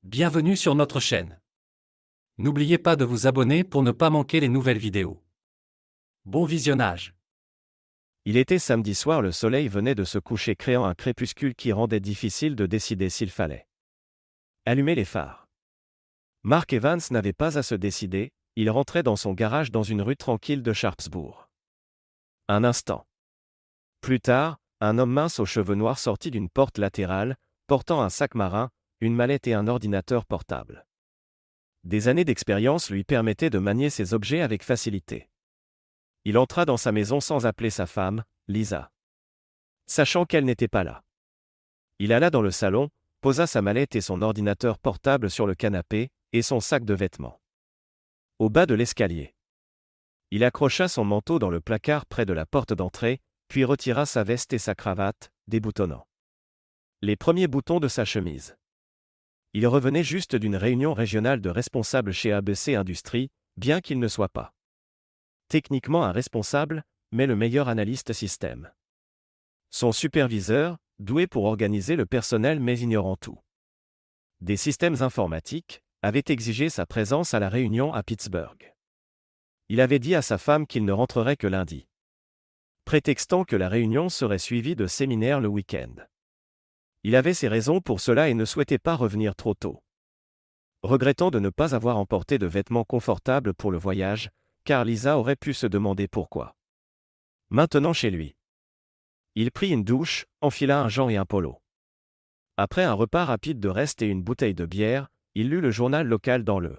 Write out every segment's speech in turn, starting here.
Bienvenue sur notre chaîne. N'oubliez pas de vous abonner pour ne pas manquer les nouvelles vidéos. Bon visionnage. Il était samedi soir, le soleil venait de se coucher créant un crépuscule qui rendait difficile de décider s'il fallait allumer les phares. Mark Evans n'avait pas à se décider, il rentrait dans son garage dans une rue tranquille de Sharpsburg. Un instant plus tard, un homme mince aux cheveux noirs sortit d'une porte latérale, portant un sac marin, une mallette et un ordinateur portable. Des années d'expérience lui permettaient de manier ces objets avec facilité. Il entra dans sa maison sans appeler sa femme, Lisa, sachant qu'elle n'était pas là. Il alla dans le salon, posa sa mallette et son ordinateur portable sur le canapé, et son sac de vêtements au bas de l'escalier. Il accrocha son manteau dans le placard près de la porte d'entrée, puis retira sa veste et sa cravate, déboutonnant les premiers boutons de sa chemise. Il revenait juste d'une réunion régionale de responsables chez ABC Industries, bien qu'il ne soit pas techniquement un responsable, mais le meilleur analyste système. Son superviseur, doué pour organiser le personnel mais ignorant tout des systèmes informatiques, avait exigé sa présence à la réunion à Pittsburgh. Il avait dit à sa femme qu'il ne rentrerait que lundi, prétextant que la réunion serait suivie de séminaires le week-end. Il avait ses raisons pour cela et ne souhaitait pas revenir trop tôt. Regrettant de ne pas avoir emporté de vêtements confortables pour le voyage, car Lisa aurait pu se demander pourquoi. Maintenant chez lui. Il prit une douche, enfila un gant et un polo. Après un repas rapide de reste et une bouteille de bière, il lut le journal local dans le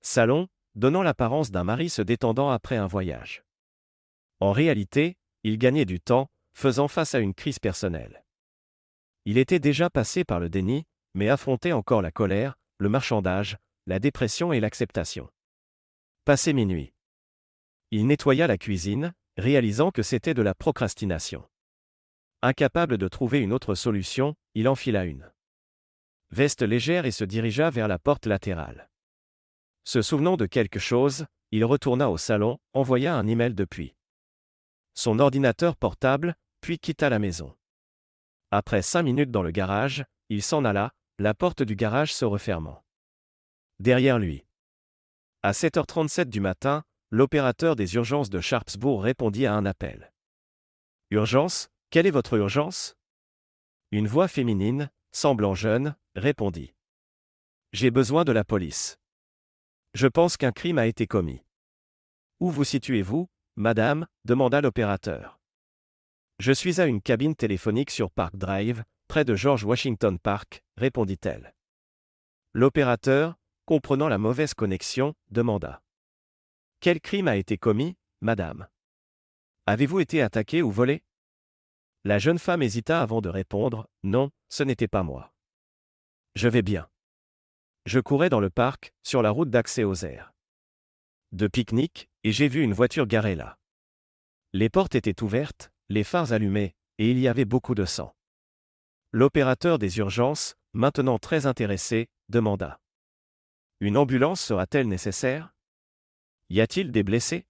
salon, donnant l'apparence d'un mari se détendant après un voyage. En réalité, il gagnait du temps, faisant face à une crise personnelle. Il était déjà passé par le déni, mais affrontait encore la colère, le marchandage, la dépression et l'acceptation. Passé minuit. Il nettoya la cuisine, réalisant que c'était de la procrastination. Incapable de trouver une autre solution, il enfila une veste légère et se dirigea vers la porte latérale. Se souvenant de quelque chose, il retourna au salon, envoya un email depuis son ordinateur portable, puis quitta la maison. Après 5 minutes dans le garage, il s'en alla, la porte du garage se refermant derrière lui. À 7h37 du matin, l'opérateur des urgences de Sharpsburg répondit à un appel. « Urgence, quelle est votre urgence ?» Une voix féminine, semblant jeune, répondit. « J'ai besoin de la police. Je pense qu'un crime a été commis. »« Où vous situez-vous, madame ?» demanda l'opérateur. « Je suis à une cabine téléphonique sur Park Drive, près de George Washington Park, » répondit-elle. L'opérateur, comprenant la mauvaise connexion, demanda. « Quel crime a été commis, madame ? Avez-vous été attaqué ou volé ?» La jeune femme hésita avant de répondre. « Non, ce n'était pas moi. Je vais bien. Je courais dans le parc, sur la route d'accès aux aires de pique-nique, et j'ai vu une voiture garée là. Les portes étaient ouvertes, les phares allumés, et il y avait beaucoup de sang. » L'opérateur des urgences, maintenant très intéressé, demanda. « Une ambulance sera-t-elle nécessaire ? Y a-t-il des blessés ? »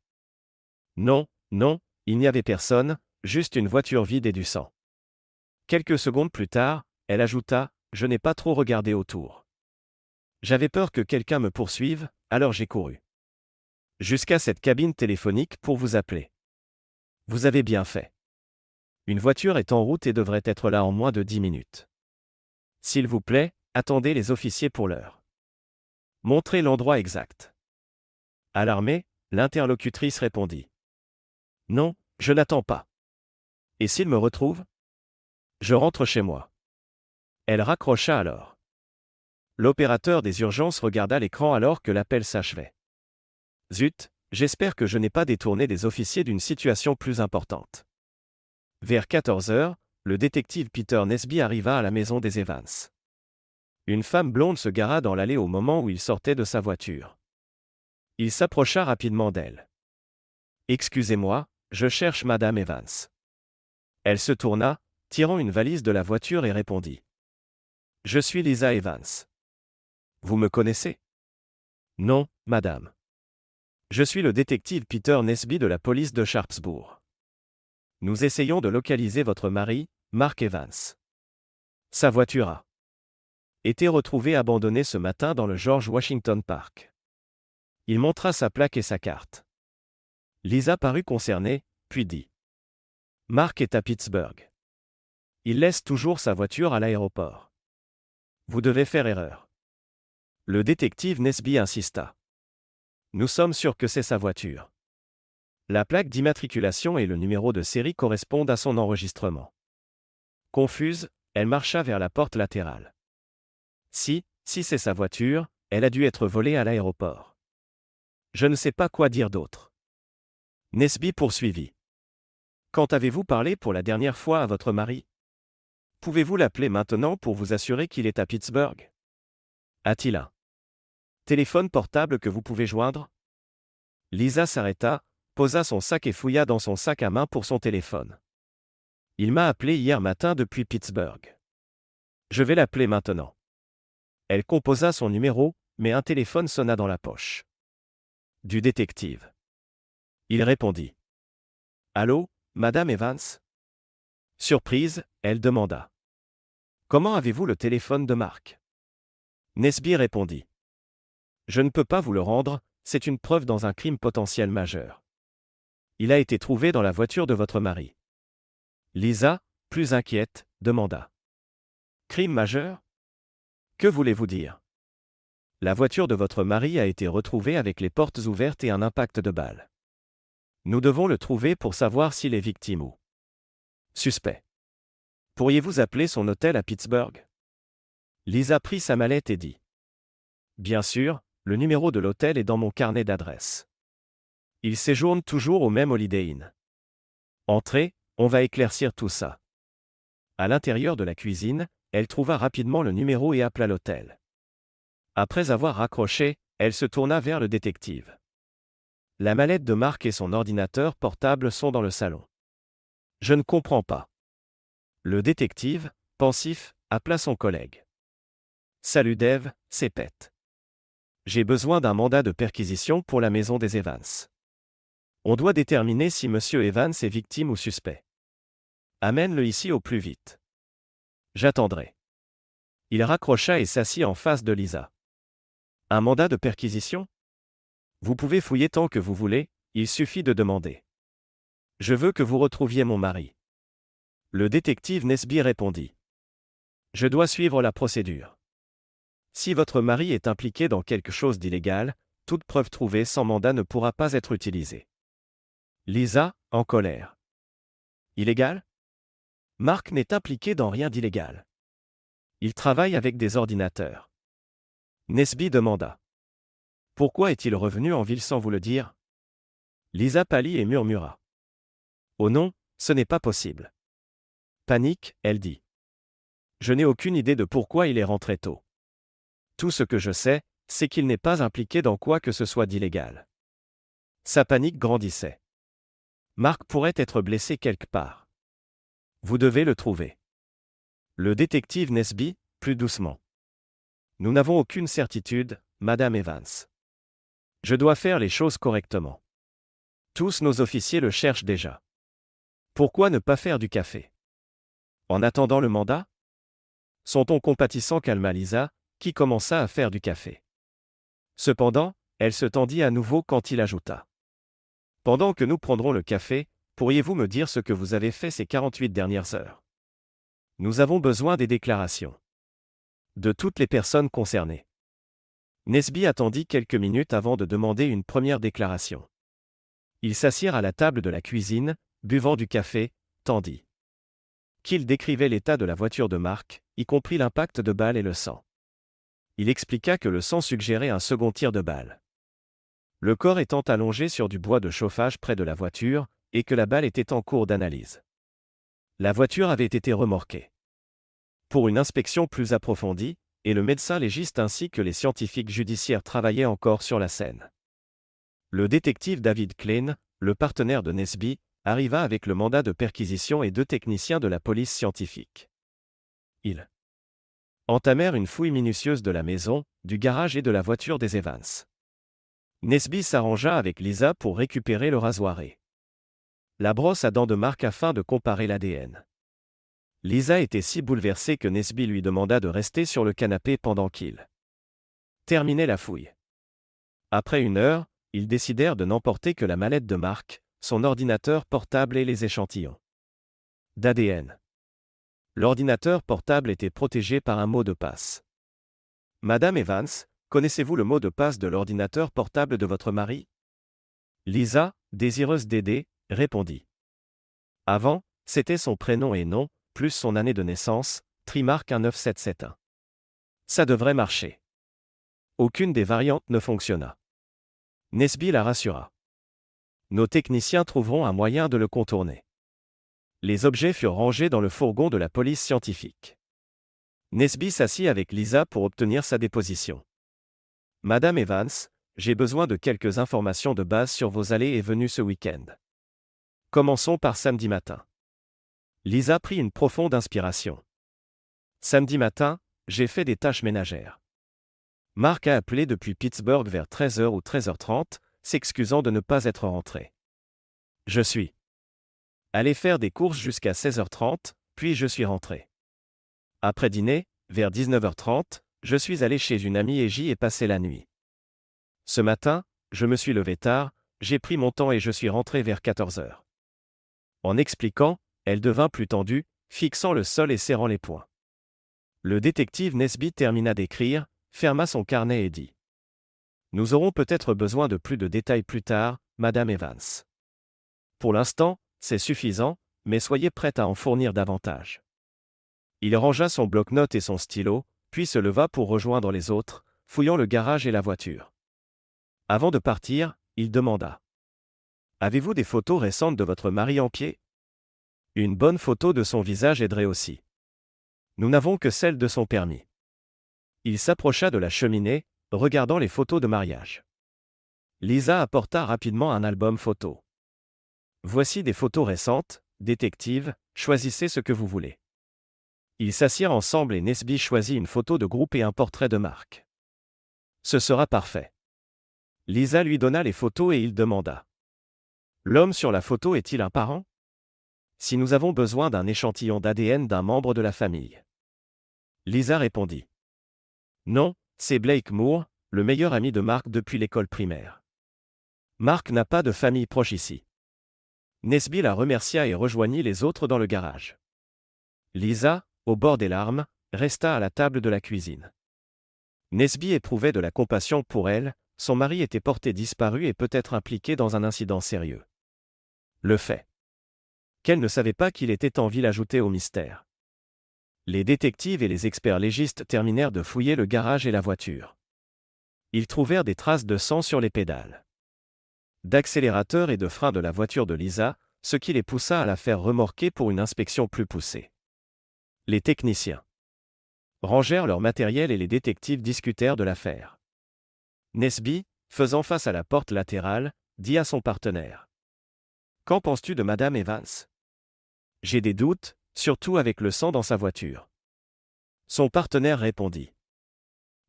Non, non, il n'y avait personne, juste une voiture vide et du sang. Quelques secondes plus tard, elle ajouta, « Je n'ai pas trop regardé autour. J'avais peur que quelqu'un me poursuive, alors j'ai couru jusqu'à cette cabine téléphonique pour vous appeler. Vous avez bien fait. Une voiture est en route et devrait être là en moins de 10 minutes. S'il vous plaît, attendez les officiers pour l'heure. Montrez l'endroit exact. » Alarmée, l'interlocutrice répondit. « Non, je n'attends pas. Et s'il me retrouve ? Je rentre chez moi. » Elle raccrocha alors. L'opérateur des urgences regarda l'écran alors que l'appel s'achevait. « Zut, j'espère que je n'ai pas détourné des officiers d'une situation plus importante. » Vers 14h, le détective Peter Nesby arriva à la maison des Evans. Une femme blonde se gara dans l'allée au moment où il sortait de sa voiture. Il s'approcha rapidement d'elle. « Excusez-moi, je cherche Madame Evans. » Elle se tourna, tirant une valise de la voiture et répondit. « Je suis Lisa Evans. Vous me connaissez ? » « Non, madame. Je suis le détective Peter Nesby de la police de Sharpsburg. Nous essayons de localiser votre mari, Mark Evans. Sa voiture a été retrouvé abandonné ce matin dans le George Washington Park. Il montra sa plaque et sa carte. Lisa parut concernée, puis dit. Mark est à Pittsburgh. Il laisse toujours sa voiture à l'aéroport. Vous devez faire erreur. Le détective Nesby insista. Nous sommes sûrs que c'est sa voiture. La plaque d'immatriculation et le numéro de série correspondent à son enregistrement. Confuse, elle marcha vers la porte latérale. Si c'est sa voiture, elle a dû être volée à l'aéroport. Je ne sais pas quoi dire d'autre. Nesby poursuivit. Quand avez-vous parlé pour la dernière fois à votre mari? Pouvez-vous l'appeler maintenant pour vous assurer qu'il est à Pittsburgh? A-t-il un téléphone portable que vous pouvez joindre? Lisa s'arrêta, posa son sac et fouilla dans son sac à main pour son téléphone. Il m'a appelé hier matin depuis Pittsburgh. Je vais l'appeler maintenant. Elle composa son numéro, mais un téléphone sonna dans la poche. Du détective. Il répondit. Allô, Madame Evans? Surprise, elle demanda. Comment avez-vous le téléphone de Mark? Nesby répondit. Je ne peux pas vous le rendre, c'est une preuve dans un crime potentiel majeur. Il a été trouvé dans la voiture de votre mari. Lisa, plus inquiète, demanda. Crime majeur? Que voulez-vous dire? La voiture de votre mari a été retrouvée avec les portes ouvertes et un impact de balle. Nous devons le trouver pour savoir s'il est victime ou suspect. Pourriez-vous appeler son hôtel à Pittsburgh? Lisa prit sa mallette et dit. Bien sûr, le numéro de l'hôtel est dans mon carnet d'adresse. Il séjourne toujours au même Holiday Inn. Entrez, on va éclaircir tout ça. À l'intérieur de la cuisine, elle trouva rapidement le numéro et appela l'hôtel. Après avoir raccroché, elle se tourna vers le détective. La mallette de Mark et son ordinateur portable sont dans le salon. Je ne comprends pas. Le détective, pensif, appela son collègue. Salut Dave, c'est Pete. J'ai besoin d'un mandat de perquisition pour la maison des Evans. On doit déterminer si Monsieur Evans est victime ou suspect. Amène-le ici au plus vite. J'attendrai. Il raccrocha et s'assit en face de Lisa. Un mandat de perquisition? Vous pouvez fouiller tant que vous voulez, il suffit de demander. Je veux que vous retrouviez mon mari. Le détective Nesby répondit. Je dois suivre la procédure. Si votre mari est impliqué dans quelque chose d'illégal, toute preuve trouvée sans mandat ne pourra pas être utilisée. Lisa, en colère. Illégal? Mark n'est impliqué dans rien d'illégal. Il travaille avec des ordinateurs. Nesby demanda. Pourquoi est-il revenu en ville sans vous le dire? Lisa pâlit et murmura. Oh non, ce n'est pas possible. Panique, elle dit. Je n'ai aucune idée de pourquoi il est rentré tôt. Tout ce que je sais, c'est qu'il n'est pas impliqué dans quoi que ce soit d'illégal. Sa panique grandissait. Mark pourrait être blessé quelque part. Vous devez le trouver. Le détective Nesby, plus doucement. Nous n'avons aucune certitude, Madame Evans. Je dois faire les choses correctement. Tous nos officiers le cherchent déjà. Pourquoi ne pas faire du café? En attendant le mandat? Son ton compatissant calma Lisa, qui commença à faire du café. Cependant, elle se tendit à nouveau quand il ajouta. Pendant que nous prendrons le café, pourriez-vous me dire ce que vous avez fait ces 48 dernières heures? Nous avons besoin des déclarations. De toutes les personnes concernées. Nesby attendit quelques minutes avant de demander une première déclaration. Ils s'assirent à la table de la cuisine, buvant du café, tandis qu'il décrivait l'état de la voiture de Mark, y compris l'impact de balle et le sang. Il expliqua que le sang suggérait un second tir de balle. Le corps étant allongé sur du bois de chauffage près de la voiture, et que la balle était en cours d'analyse. La voiture avait été remorquée pour une inspection plus approfondie, et le médecin légiste ainsi que les scientifiques judiciaires travaillaient encore sur la scène. Le détective David Klein, le partenaire de Nesby, arriva avec le mandat de perquisition et 2 techniciens de la police scientifique. Ils entamèrent une fouille minutieuse de la maison, du garage et de la voiture des Evans. Nesby s'arrangea avec Lisa pour récupérer le rasoir et la brosse à dents de Mark afin de comparer l'ADN. Lisa était si bouleversée que Nesby lui demanda de rester sur le canapé pendant qu'il terminait la fouille. Après 1 heure, ils décidèrent de n'emporter que la mallette de Mark, son ordinateur portable et les échantillons d'ADN. L'ordinateur portable était protégé par un mot de passe. Madame Evans, connaissez-vous le mot de passe de l'ordinateur portable de votre mari? Lisa, désireuse d'aider, répondit. Avant, c'était son prénom et nom, plus son année de naissance, Trimark 19771. Ça devrait marcher. Aucune des variantes ne fonctionna. Nesby la rassura. Nos techniciens trouveront un moyen de le contourner. Les objets furent rangés dans le fourgon de la police scientifique. Nesby s'assit avec Lisa pour obtenir sa déposition. Madame Evans, j'ai besoin de quelques informations de base sur vos allées et venues ce week-end. Commençons par samedi matin. Lisa prit une profonde inspiration. Samedi matin, j'ai fait des tâches ménagères. Mark a appelé depuis Pittsburgh vers 13h ou 13h30, s'excusant de ne pas être rentré. Je suis allé faire des courses jusqu'à 16h30, puis je suis rentré. Après dîner, vers 19h30, je suis allé chez une amie et j'y ai passé la nuit. Ce matin, je me suis levé tard, j'ai pris mon temps et je suis rentré vers 14h. En expliquant, elle devint plus tendue, fixant le sol et serrant les poings. Le détective Nesby termina d'écrire, ferma son carnet et dit : Nous aurons peut-être besoin de plus de détails plus tard, Madame Evans. Pour l'instant, c'est suffisant, mais soyez prête à en fournir davantage. Il rangea son bloc-notes et son stylo, puis se leva pour rejoindre les autres, fouillant le garage et la voiture. Avant de partir, il demanda : Avez-vous des photos récentes de votre mari en pied ? Une bonne photo de son visage aiderait aussi. Nous n'avons que celle de son permis. Il s'approcha de la cheminée, regardant les photos de mariage. Lisa apporta rapidement un album photo. Voici des photos récentes, détective, choisissez ce que vous voulez. Ils s'assirent ensemble et Nesby choisit une photo de groupe et un portrait de Mark. Ce sera parfait. Lisa lui donna les photos et il demanda : L'homme sur la photo est-il un parent ? Si nous avons besoin d'un échantillon d'ADN d'un membre de la famille. Lisa répondit : Non, c'est Blake Moore, le meilleur ami de Mark depuis l'école primaire. Mark n'a pas de famille proche ici. Nesby la remercia et rejoignit les autres dans le garage. Lisa, au bord des larmes, resta à la table de la cuisine. Nesby éprouvait de la compassion pour elle, son mari était porté disparu et peut-être impliqué dans un incident sérieux. Le fait qu'elle ne savait pas qu'il était en ville ajoutait au mystère. Les détectives et les experts légistes terminèrent de fouiller le garage et la voiture. Ils trouvèrent des traces de sang sur les pédales d'accélérateur et de frein de la voiture de Lisa, ce qui les poussa à la faire remorquer pour une inspection plus poussée. Les techniciens rangèrent leur matériel et les détectives discutèrent de l'affaire. Nesby, faisant face à la porte latérale, dit à son partenaire : Qu'en penses-tu de Madame Evans ? J'ai des doutes, surtout avec le sang dans sa voiture. Son partenaire répondit :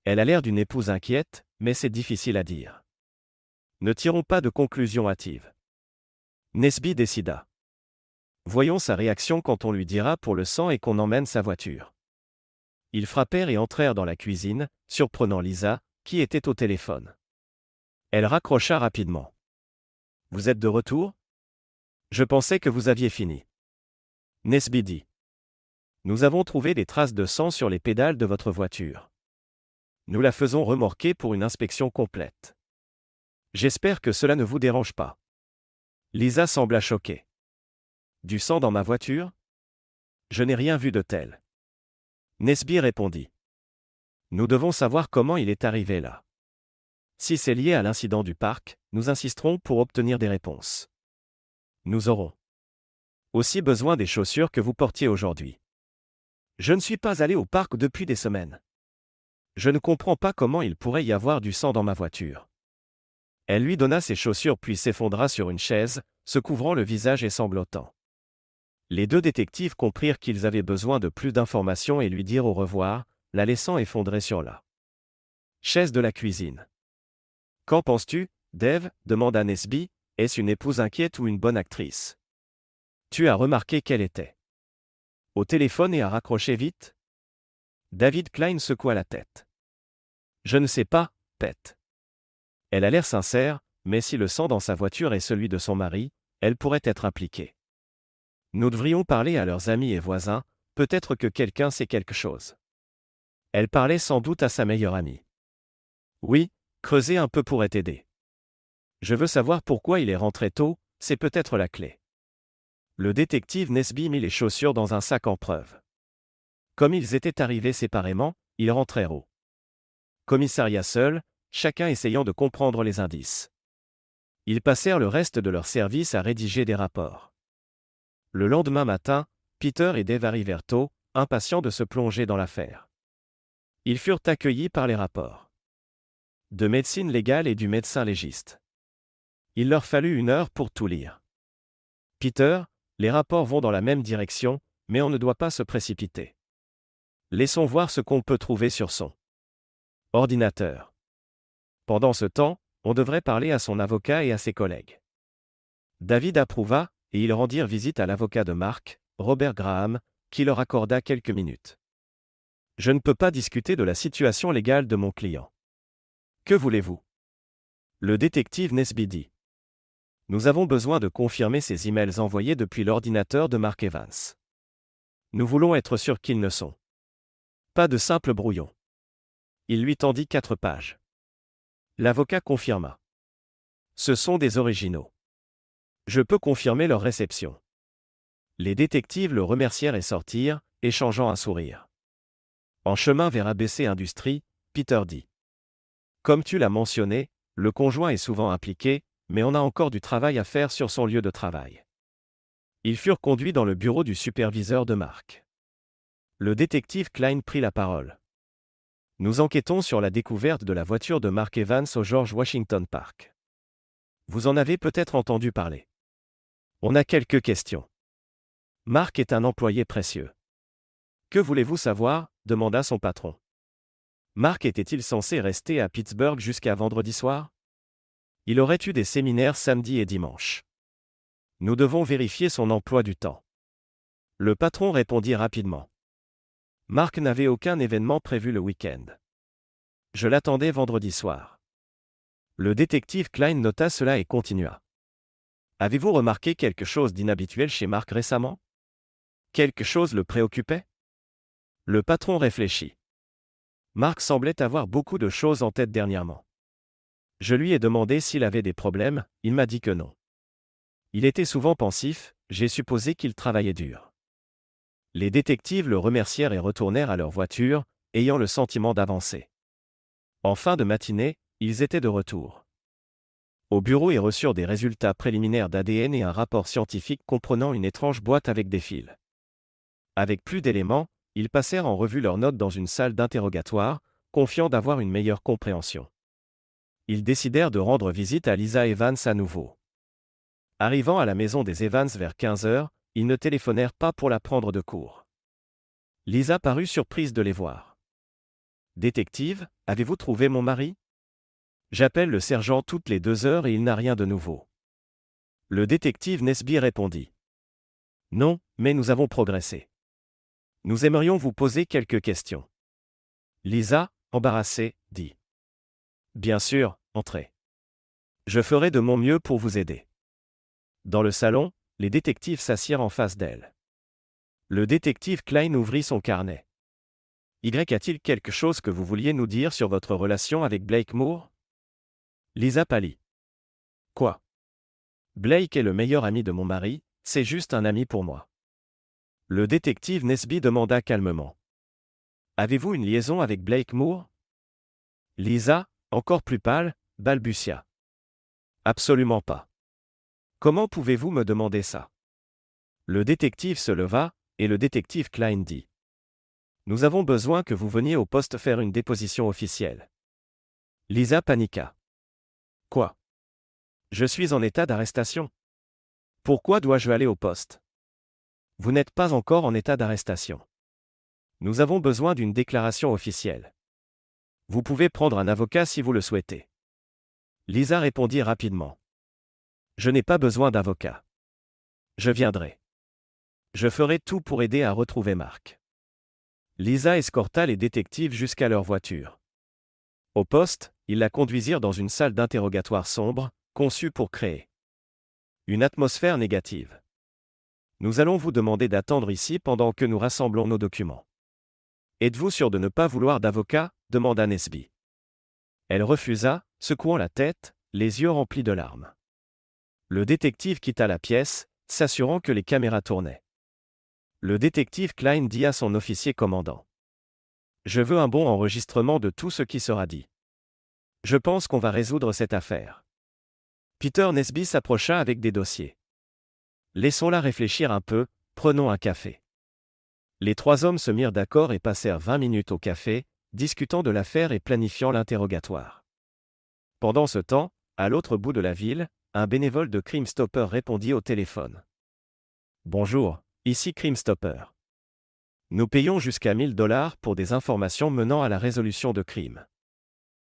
Elle a l'air d'une épouse inquiète, mais c'est difficile à dire. Ne tirons pas de conclusions hâtives. Nesby décida. Voyons sa réaction quand on lui dira pour le sang et qu'on emmène sa voiture. Ils frappèrent et entrèrent dans la cuisine, surprenant Lisa, qui était au téléphone. Elle raccrocha rapidement. Vous êtes de retour ? Je pensais que vous aviez fini. Nesby dit. Nous avons trouvé des traces de sang sur les pédales de votre voiture. Nous la faisons remorquer pour une inspection complète. J'espère que cela ne vous dérange pas. Lisa sembla choquée. Du sang dans ma voiture ? Je n'ai rien vu de tel. Nesby répondit. Nous devons savoir comment il est arrivé là. Si c'est lié à l'incident du parc, nous insisterons pour obtenir des réponses. Nous aurons aussi besoin des chaussures que vous portiez aujourd'hui. Je ne suis pas allé au parc depuis des semaines. Je ne comprends pas comment il pourrait y avoir du sang dans ma voiture. Elle lui donna ses chaussures puis s'effondra sur une chaise, se couvrant le visage et sanglotant. Les deux détectives comprirent qu'ils avaient besoin de plus d'informations et lui dirent au revoir, la laissant effondrer sur la chaise de la cuisine. Qu'en penses-tu, Dave ? Demanda Nesby. Est-ce une épouse inquiète ou une bonne actrice ? Tu as remarqué qu'elle était Au téléphone et à raccrocher vite? David Klein secoua la tête. Je ne sais pas, Pete. Elle a l'air sincère, mais si le sang dans sa voiture est celui de son mari, elle pourrait être impliquée. Nous devrions parler à leurs amis et voisins, peut-être que quelqu'un sait quelque chose. Elle parlait sans doute à sa meilleure amie. Oui, creuser un peu pourrait aider. Je veux savoir pourquoi il est rentré tôt, c'est peut-être la clé. Le détective Nesby mit les chaussures dans un sac en preuve. Comme ils étaient arrivés séparément, ils rentrèrent au commissariat seul, chacun essayant de comprendre les indices. Ils passèrent le reste de leur service à rédiger des rapports. Le lendemain matin, Peter et Dave arrivèrent tôt, impatients de se plonger dans l'affaire. Ils furent accueillis par les rapports de médecine légale et du médecin légiste. Il leur fallut 1 heure pour tout lire. Peter, les rapports vont dans la même direction, mais on ne doit pas se précipiter. Laissons voir ce qu'on peut trouver sur son ordinateur. Pendant ce temps, on devrait parler à son avocat et à ses collègues. David approuva, et ils rendirent visite à l'avocat de Mark, Robert Graham, qui leur accorda quelques minutes. Je ne peux pas discuter de la situation légale de mon client. Que voulez-vous? Le détective Nesby dit. Nous avons besoin de confirmer ces emails envoyés depuis l'ordinateur de Mark Evans. Nous voulons être sûrs qu'ils ne sont pas de simples brouillons. Il lui tendit 4 pages. L'avocat confirma. Ce sont des originaux. Je peux confirmer leur réception. Les détectives le remercièrent et sortirent, échangeant un sourire. En chemin vers ABC Industries, Peter dit. Comme tu l'as mentionné, le conjoint est souvent impliqué, mais on a encore du travail à faire sur son lieu de travail. Ils furent conduits dans le bureau du superviseur de Mark. Le détective Klein prit la parole. Nous enquêtons sur la découverte de la voiture de Mark Evans au George Washington Park. Vous en avez peut-être entendu parler. On a quelques questions. Mark est un employé précieux. Que voulez-vous savoir? Demanda son patron. Mark était-il censé rester à Pittsburgh jusqu'à vendredi soir? Il aurait eu des séminaires samedi et dimanche. Nous devons vérifier son emploi du temps. Le patron répondit rapidement. Mark n'avait aucun événement prévu le week-end. Je l'attendais vendredi soir. Le détective Klein nota cela et continua. Avez-vous remarqué quelque chose d'inhabituel chez Mark récemment? Quelque chose le préoccupait? Le patron réfléchit. Mark semblait avoir beaucoup de choses en tête dernièrement. Je lui ai demandé s'il avait des problèmes, il m'a dit que non. Il était souvent pensif, j'ai supposé qu'il travaillait dur. Les détectives le remercièrent et retournèrent à leur voiture, ayant le sentiment d'avancer. En fin de matinée, ils étaient de retour. Au bureau, ils reçurent des résultats préliminaires d'ADN et un rapport scientifique comprenant une étrange boîte avec des fils. Avec plus d'éléments, ils passèrent en revue leurs notes dans une salle d'interrogatoire, confiants d'avoir une meilleure compréhension. Ils décidèrent de rendre visite à Lisa Evans à nouveau. Arrivant à la maison des Evans vers 15 heures, ils ne téléphonèrent pas pour la prendre de court. Lisa parut surprise de les voir. « Détective, avez-vous trouvé mon mari? J'appelle le sergent toutes les 2 heures et il n'a rien de nouveau. » Le détective Nesby répondit. « Non, mais nous avons progressé. Nous aimerions vous poser quelques questions. » Lisa, embarrassée, dit. « Bien sûr, entrez. Je ferai de mon mieux pour vous aider. » Dans le salon, les détectives s'assirent en face d'elle. Le détective Klein ouvrit son carnet. « Y a-t-il quelque chose que vous vouliez nous dire sur votre relation avec Blake Moore? » Lisa pâlit. « Quoi? Blake est le meilleur ami de mon mari, c'est juste un ami pour moi. » Le détective Nesby demanda calmement. « Avez-vous une liaison avec Blake Moore? » Lisa, encore plus pâle, balbutia. « Absolument pas. Comment pouvez-vous me demander ça? » Le détective se leva, et le détective Klein dit. « Nous avons besoin que vous veniez au poste faire une déposition officielle. » Lisa paniqua. « Quoi? Je suis en état d'arrestation. Pourquoi dois-je aller au poste? Vous n'êtes pas encore en état d'arrestation. Nous avons besoin d'une déclaration officielle. Vous pouvez prendre un avocat si vous le souhaitez. » Lisa répondit rapidement. « Je n'ai pas besoin d'avocat. Je viendrai. » Je ferai tout pour aider à retrouver Mark. Lisa escorta les détectives jusqu'à leur voiture. Au poste, ils la conduisirent dans une salle d'interrogatoire sombre, conçue pour créer une atmosphère négative. Nous allons vous demander d'attendre ici pendant que nous rassemblons nos documents. Êtes-vous sûr de ne pas vouloir d'avocat ? Demanda Nesby. Elle refusa, secouant la tête, les yeux remplis de larmes. Le détective quitta la pièce, s'assurant que les caméras tournaient. Le détective Klein dit à son officier commandant. « Je veux un bon enregistrement de tout ce qui sera dit. Je pense qu'on va résoudre cette affaire. » Peter Nesby s'approcha avec des dossiers. « Laissons-la réfléchir un peu, prenons un café. » Les trois hommes se mirent d'accord et passèrent 20 minutes au café, discutant de l'affaire et planifiant l'interrogatoire. Pendant ce temps, à l'autre bout de la ville, un bénévole de Crime Stopper répondit au téléphone. « Bonjour, ici Crime Stopper. Nous payons jusqu'à $1000 pour des informations menant à la résolution de crimes.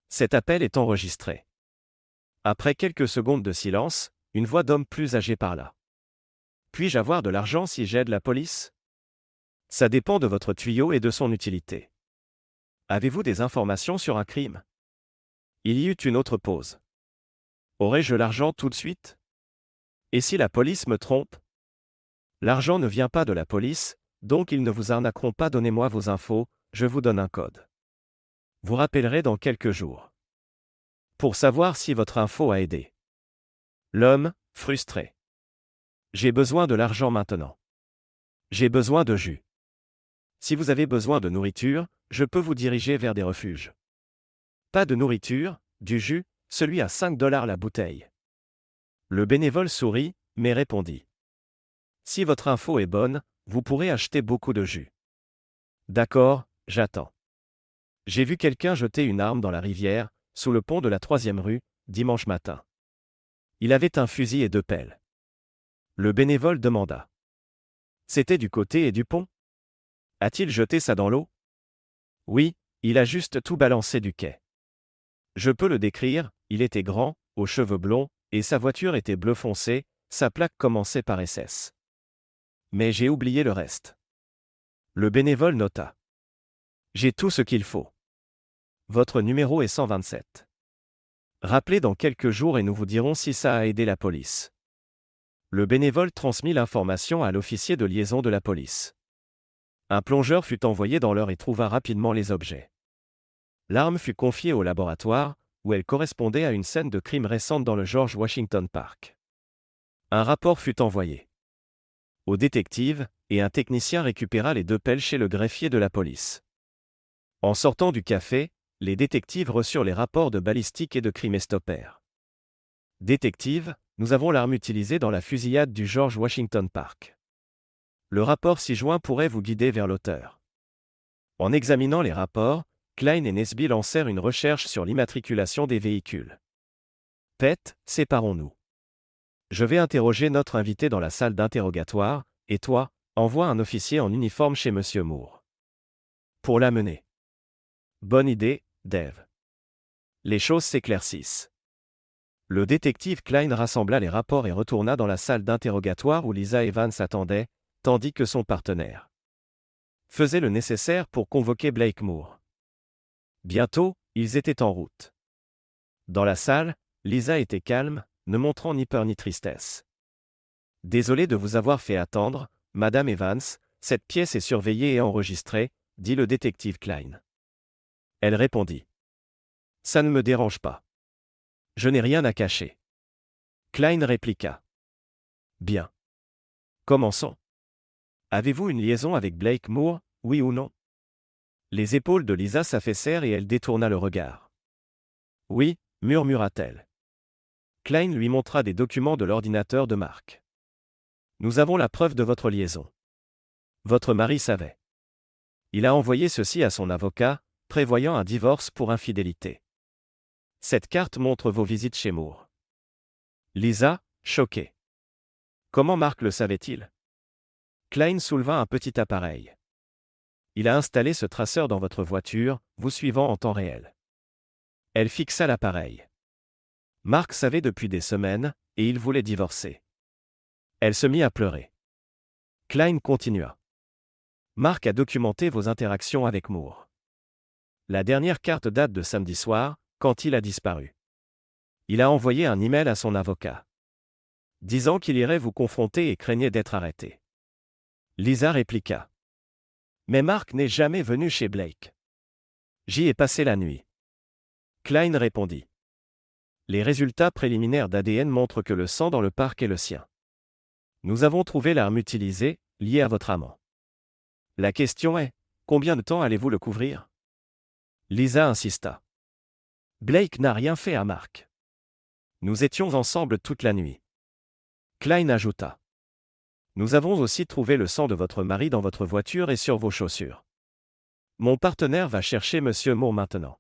Cet appel est enregistré. » Après quelques secondes de silence, une voix d'homme plus âgé parla. « Puis-je avoir de l'argent si j'aide la police ? Ça dépend de votre tuyau et de son utilité. Avez-vous des informations sur un crime ? » Il y eut une autre pause. « Aurais-je l'argent tout de suite ? Et si la police me trompe ? L'argent ne vient pas de la police, donc ils ne vous arnaqueront pas. Donnez-moi vos infos, je vous donne un code. Vous rappellerez dans quelques jours. Pour savoir si votre info a aidé. » L'homme, frustré. « J'ai besoin de l'argent maintenant. J'ai besoin de jus. Si vous avez besoin de nourriture, je peux vous diriger vers des refuges. Pas de nourriture, du jus, celui à $5 la bouteille. » Le bénévole sourit, mais répondit. « Si votre info est bonne, vous pourrez acheter beaucoup de jus. » D'accord, j'attends. J'ai vu quelqu'un jeter une arme dans la rivière, sous le pont de la 3e rue, dimanche matin. Il avait un fusil et 2 pelles. Le bénévole demanda. C'était du côté et du pont ? A-t-il jeté ça dans l'eau ? Oui, il a juste tout balancé du quai. Je peux le décrire, il était grand, aux cheveux blonds, et sa voiture était bleu foncé, sa plaque commençait par SS. Mais j'ai oublié le reste. Le bénévole nota. J'ai tout ce qu'il faut. Votre numéro est 127. Rappelez dans quelques jours et nous vous dirons si ça a aidé la police. Le bénévole transmit l'information à l'officier de liaison de la police. Un plongeur fut envoyé dans l'heure et trouva rapidement les objets. L'arme fut confiée au laboratoire, où elle correspondait à une scène de crime récente dans le George Washington Park. Un rapport fut envoyé au détective, et un technicien récupéra les 2 pelles chez le greffier de la police. En sortant du café, les détectives reçurent les rapports de balistique et de Crime Stopper. Détective, nous avons l'arme utilisée dans la fusillade du George Washington Park. Le rapport ci-joint pourrait vous guider vers l'auteur. En examinant les rapports, Klein et Nesby lancèrent une recherche sur l'immatriculation des véhicules. Pete, séparons-nous. Je vais interroger notre invité dans la salle d'interrogatoire, et toi, envoie un officier en uniforme chez Monsieur Moore. Pour l'amener. Bonne idée, Dave. Les choses s'éclaircissent. Le détective Klein rassembla les rapports et retourna dans la salle d'interrogatoire où Lisa Evans attendait, tandis que son partenaire faisait le nécessaire pour convoquer Blake Moore. Bientôt, ils étaient en route. Dans la salle, Lisa était calme, ne montrant ni peur ni tristesse. « Désolé de vous avoir fait attendre, Madame Evans, cette pièce est surveillée et enregistrée, » dit le détective Klein. Elle répondit. « Ça ne me dérange pas. Je n'ai rien à cacher. » Klein répliqua. « Bien. Commençons. Avez-vous une liaison avec Blake Moore, oui ou non ?» Les épaules de Lisa s'affaissèrent et elle détourna le regard. « Oui, » murmura-t-elle. Klein lui montra des documents de l'ordinateur de Mark. « Nous avons la preuve de votre liaison. Votre mari savait. Il a envoyé ceci à son avocat, prévoyant un divorce pour infidélité. Cette carte montre vos visites chez Moore. » Lisa, choquée. « Comment Mark le savait-il ?» Klein souleva un petit appareil. « Il a installé ce traceur dans votre voiture, vous suivant en temps réel. » Elle fixa l'appareil. Mark savait depuis des semaines, et il voulait divorcer. Elle se mit à pleurer. Klein continua. Mark a documenté vos interactions avec Moore. La dernière carte date de samedi soir, quand il a disparu. Il a envoyé un email à son avocat, disant qu'il irait vous confronter et craignait d'être arrêté. Lisa répliqua. Mais Mark n'est jamais venu chez Blake. J'y ai passé la nuit. Klein répondit. Les résultats préliminaires d'ADN montrent que le sang dans le parc est le sien. Nous avons trouvé l'arme utilisée, liée à votre amant. La question est, combien de temps allez-vous le couvrir? Lisa insista. Blake n'a rien fait à Mark. Nous étions ensemble toute la nuit. Klein ajouta. Nous avons aussi trouvé le sang de votre mari dans votre voiture et sur vos chaussures. Mon partenaire va chercher Monsieur Moore maintenant.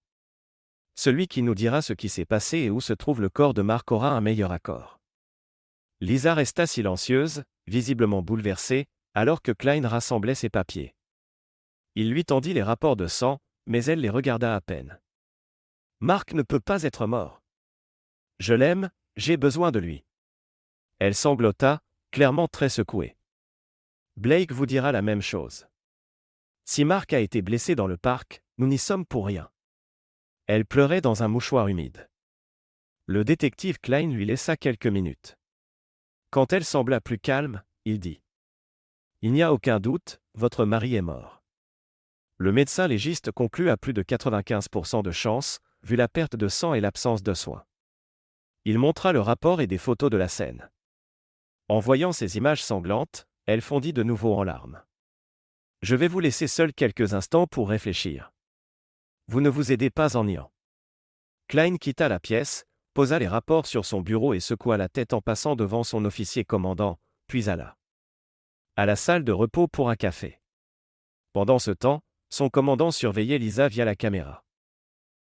Celui qui nous dira ce qui s'est passé et où se trouve le corps de Mark aura un meilleur accord. Lisa resta silencieuse, visiblement bouleversée, alors que Klein rassemblait ses papiers. Il lui tendit les rapports de sang, mais elle les regarda à peine. Mark ne peut pas être mort. Je l'aime, j'ai besoin de lui. Elle sanglota, clairement très secouée. Blake vous dira la même chose. Si Mark a été blessé dans le parc, nous n'y sommes pour rien. Elle pleurait dans un mouchoir humide. Le détective Klein lui laissa quelques minutes. Quand elle sembla plus calme, il dit. Il n'y a aucun doute, votre mari est mort. Le médecin légiste conclut à plus de 95% de chance, vu la perte de sang et l'absence de soins. Il montra le rapport et des photos de la scène. En voyant ces images sanglantes, elle fondit de nouveau en larmes. Je vais vous laisser seul quelques instants pour réfléchir. Vous ne vous aidez pas en niant. Klein quitta la pièce, posa les rapports sur son bureau et secoua la tête en passant devant son officier commandant, puis alla à la salle de repos pour un café. Pendant ce temps, son commandant surveillait Lisa via la caméra.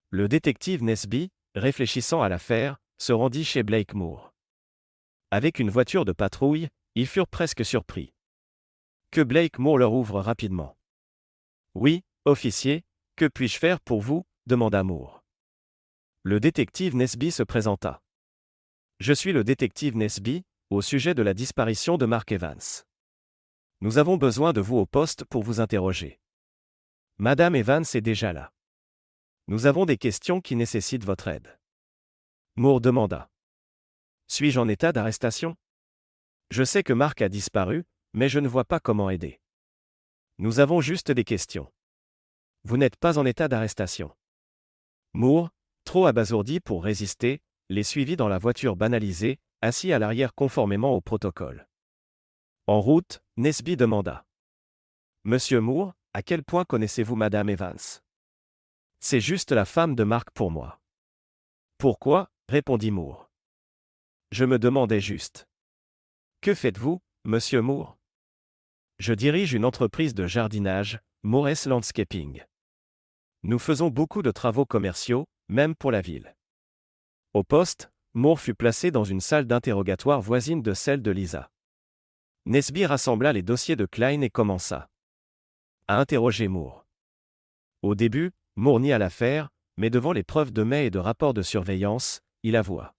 Le détective Nesby, réfléchissant à l'affaire, se rendit chez Blake Moore. Avec une voiture de patrouille, ils furent presque surpris que Blake Moore leur ouvre rapidement. « Oui, officier, que puis-je faire pour vous ?» demanda Moore. Le détective Nesby se présenta. « Je suis le détective Nesby, au sujet de la disparition de Mark Evans. Nous avons besoin de vous au poste pour vous interroger. Madame Evans est déjà là. Nous avons des questions qui nécessitent votre aide. » Moore demanda. « Suis-je en état d'arrestation? Je sais que Mark a disparu, mais je ne vois pas comment aider. Nous avons juste des questions. Vous n'êtes pas en état d'arrestation. » Moore, trop abasourdi pour résister, les suivit dans la voiture banalisée, assis à l'arrière conformément au protocole. En route, Nesby demanda. « Monsieur Moore, à quel point connaissez-vous Madame Evans? » C'est juste la femme de Mark pour moi. Pourquoi? Répondit Moore. Je me demandais juste. Que faites-vous, Monsieur Moore? Je dirige une entreprise de jardinage, Moores Landscaping. Nous faisons beaucoup de travaux commerciaux, même pour la ville. Au poste, Moore fut placé dans une salle d'interrogatoire voisine de celle de Lisa. Nesby rassembla les dossiers de Klein et commença à interroger Moore. Au début, Moore nia l'affaire, mais devant les preuves de mets et de rapports de surveillance, il avoua.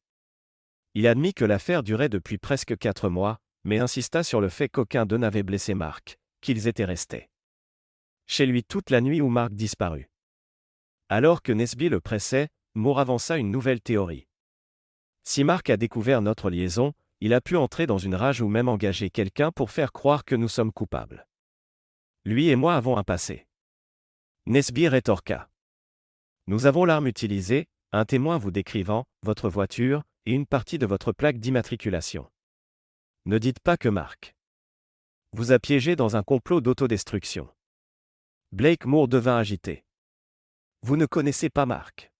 Il admit que l'affaire durait depuis presque 4 mois, mais insista sur le fait qu'aucun d'eux n'avait blessé Mark, qu'ils étaient restés chez lui toute la nuit où Mark disparut. Alors que Nesby le pressait, Moore avança une nouvelle théorie. Si Mark a découvert notre liaison, il a pu entrer dans une rage ou même engager quelqu'un pour faire croire que nous sommes coupables. Lui et moi avons un passé. Nesby rétorqua. Nous avons l'arme utilisée, un témoin vous décrivant, votre voiture, et une partie de votre plaque d'immatriculation. Ne dites pas que Mark vous a piégé dans un complot d'autodestruction. Blake Moore devint agité. Vous ne connaissez pas Mark.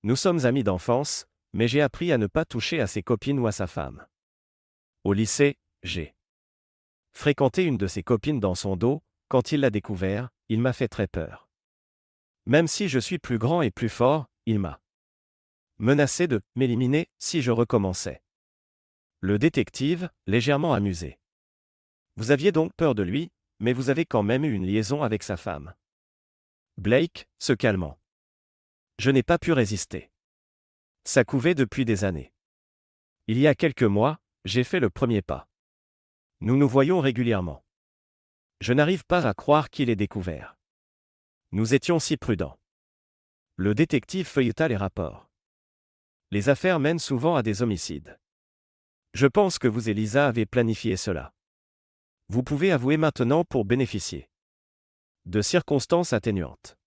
Nous sommes amis d'enfance, mais j'ai appris à ne pas toucher à ses copines ou à sa femme. Au lycée, j'ai fréquenté une de ses copines dans son dos, quand il l'a découvert, il m'a fait très peur. Même si je suis plus grand et plus fort, il m'a menacé de m'éliminer si je recommençais. Le détective, légèrement amusé. Vous aviez donc peur de lui, mais vous avez quand même eu une liaison avec sa femme. Blake, se calmant. Je n'ai pas pu résister. Ça couvait depuis des années. Il y a quelques mois, j'ai fait le premier pas. Nous nous voyons régulièrement. Je n'arrive pas à croire qu'il ait découvert. Nous étions si prudents. Le détective feuilleta les rapports. Les affaires mènent souvent à des homicides. Je pense que vous et Lisa avez planifié cela. Vous pouvez avouer maintenant pour bénéficier de circonstances atténuantes.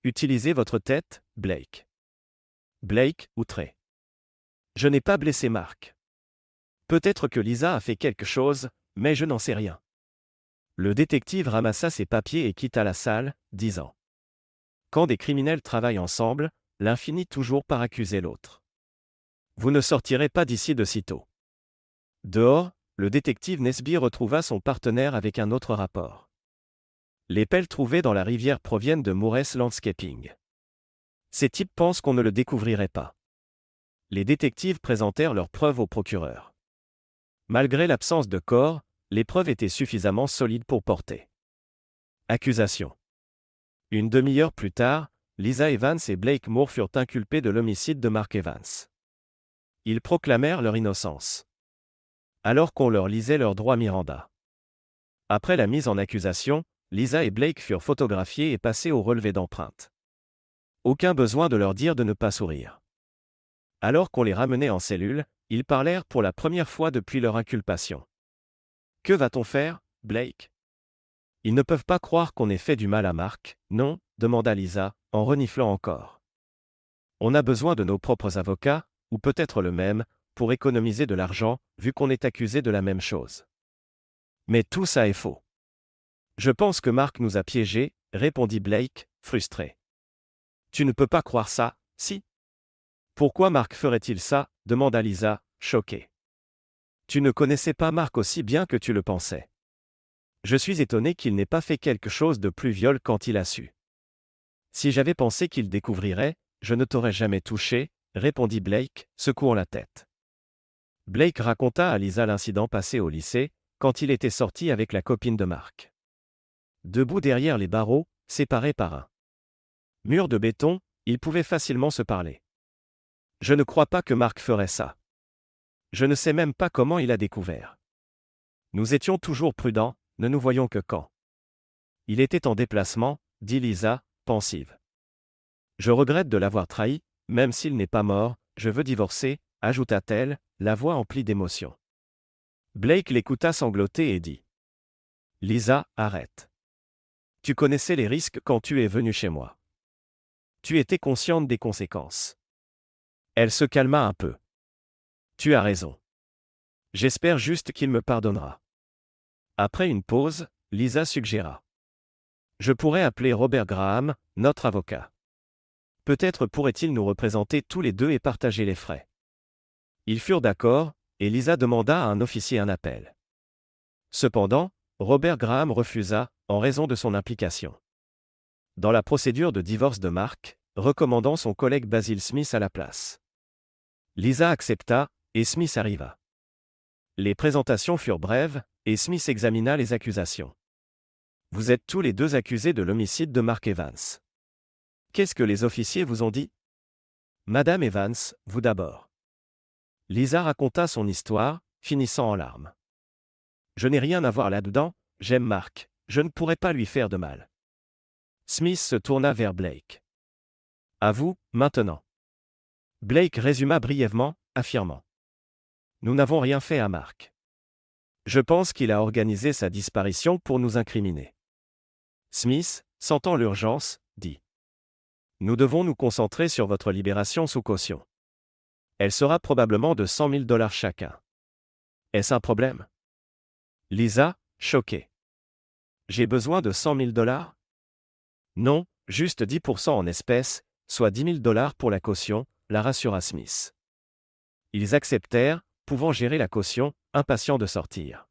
Utilisez votre tête, Blake. Blake, outré. Je n'ai pas blessé Mark. Peut-être que Lisa a fait quelque chose, mais je n'en sais rien. Le détective ramassa ses papiers et quitta la salle, disant : Quand des criminels travaillent ensemble, l'un finit toujours par accuser l'autre. Vous ne sortirez pas d'ici de sitôt. Dehors, le détective Nesby retrouva son partenaire avec un autre rapport. Les pelles trouvées dans la rivière proviennent de Moores Landscaping. Ces types pensent qu'on ne le découvrirait pas. Les détectives présentèrent leurs preuves au procureur. Malgré l'absence de corps, les preuves étaient suffisamment solides pour porter accusation. Une demi-heure plus tard, Lisa Evans et Blake Moore furent inculpés de l'homicide de Mark Evans. Ils proclamèrent leur innocence, alors qu'on leur lisait leur droit Miranda. Après la mise en accusation, Lisa et Blake furent photographiés et passés au relevé d'empreintes. Aucun besoin de leur dire de ne pas sourire. Alors qu'on les ramenait en cellule, ils parlèrent pour la première fois depuis leur inculpation. « Que va-t-on faire, Blake ? Ils ne peuvent pas croire qu'on ait fait du mal à Mark, non ? Demanda Lisa, en reniflant encore. On a besoin de nos propres avocats, ou peut-être le même, pour économiser de l'argent, vu qu'on est accusé de la même chose. Mais tout ça est faux. Je pense que Mark nous a piégés, répondit Blake, frustré. Tu ne peux pas croire ça, si ? Pourquoi Mark ferait-il ça ? Demanda Lisa, choquée. Tu ne connaissais pas Mark aussi bien que tu le pensais. Je suis étonné qu'il n'ait pas fait quelque chose de plus viol quand il a su. Si j'avais pensé qu'il découvrirait, je ne t'aurais jamais touché, répondit Blake, secouant la tête. Blake raconta à Lisa l'incident passé au lycée, quand il était sorti avec la copine de Mark. Debout derrière les barreaux, séparés par un mur de béton, ils pouvaient facilement se parler. Je ne crois pas que Mark ferait ça. Je ne sais même pas comment il a découvert. Nous étions toujours prudents, ne nous voyons que quand il était en déplacement, dit Lisa, pensive. Je regrette de l'avoir trahi, même s'il n'est pas mort, je veux divorcer, ajouta-t-elle, la voix emplie d'émotion. Blake l'écouta sangloter et dit : Lisa, arrête. Tu connaissais les risques quand tu es venue chez moi. Tu étais consciente des conséquences. Elle se calma un peu. Tu as raison. J'espère juste qu'il me pardonnera. Après une pause, Lisa suggéra. Je pourrais appeler Robert Graham, notre avocat. Peut-être pourrait-il nous représenter tous les deux et partager les frais. Ils furent d'accord, et Lisa demanda à un officier un appel. Cependant, Robert Graham refusa, en raison de son implication dans la procédure de divorce de Mark, recommandant son collègue Basil Smith à la place. Lisa accepta, et Smith arriva. Les présentations furent brèves, et Smith examina les accusations. Vous êtes tous les deux accusés de l'homicide de Mark Evans. Qu'est-ce que les officiers vous ont dit ? Madame Evans, vous d'abord. Lisa raconta son histoire, finissant en larmes. Je n'ai rien à voir là-dedans, j'aime Mark, je ne pourrais pas lui faire de mal. Smith se tourna vers Blake. À vous, maintenant. Blake résuma brièvement, affirmant. Nous n'avons rien fait à Mark. Je pense qu'il a organisé sa disparition pour nous incriminer. Smith, sentant l'urgence, dit. Nous devons nous concentrer sur votre libération sous caution. Elle sera probablement de $100 000 chacun. Est-ce un problème ? Lisa, choquée. J'ai besoin de $100 000 ? Non, juste 10% en espèces, soit $10 000 pour la caution, la rassura Smith. Ils acceptèrent, pouvant gérer la caution, impatients de sortir.